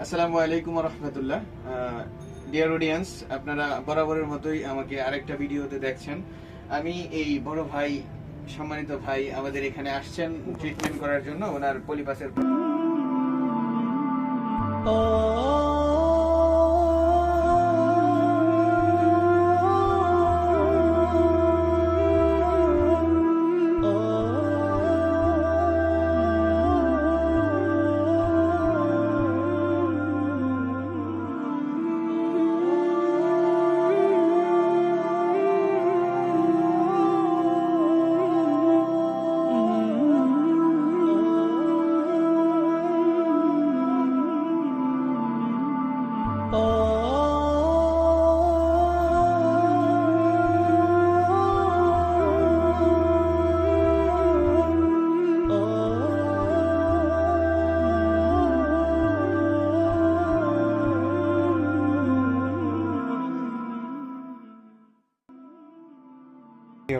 আসসালামু আলাইকুম ওয়া রাহমাতুল্লাহ। ডিয়ার অডিয়েন্স, আপনারা বরাবরের মতোই আমাকে আরেকটা ভিডিওতে দেখছেন। আমি এই বড় ভাই, সম্মানিত ভাই আমাদের এখানে আসছেন ট্রিটমেন্ট করার জন্য। ওনার পলিপাসের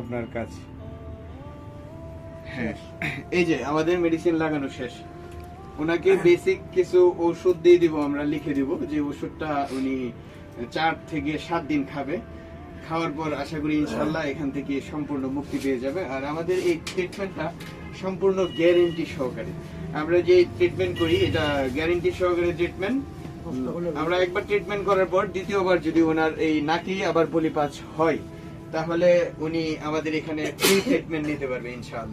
আপনার কাজ। হ্যাঁ, এই যে আমাদের মেডিসিন লাগানো শেষ। ওনাকে বেসিক কিছু ওষুধ দিয়ে দিব, আমরা লিখে দিব যে ওষুধটা উনি 4 থেকে 7 দিন খাবে। খাওয়ার পর আশা করি ইনশাল্লাহ এখান থেকে সম্পূর্ণ মুক্তি পেয়ে যাবে। আর আমাদের এই ট্রিটমেন্টটা সম্পূর্ণ গ্যারেন্টি সহকারে। আমরা যে ট্রিটমেন্ট করি এটা গ্যারেন্টি সহকারে ট্রিটমেন্ট। আমরা একবার ট্রিটমেন্ট করার পর দ্বিতীয়বার যদি ওনার এই নাকি আবার পলিপাস হয় তাহলে উনি আমাদের এখানে ফ্রি ট্রিটমেন্ট নিতে পারবে ইনশাআল্লাহ।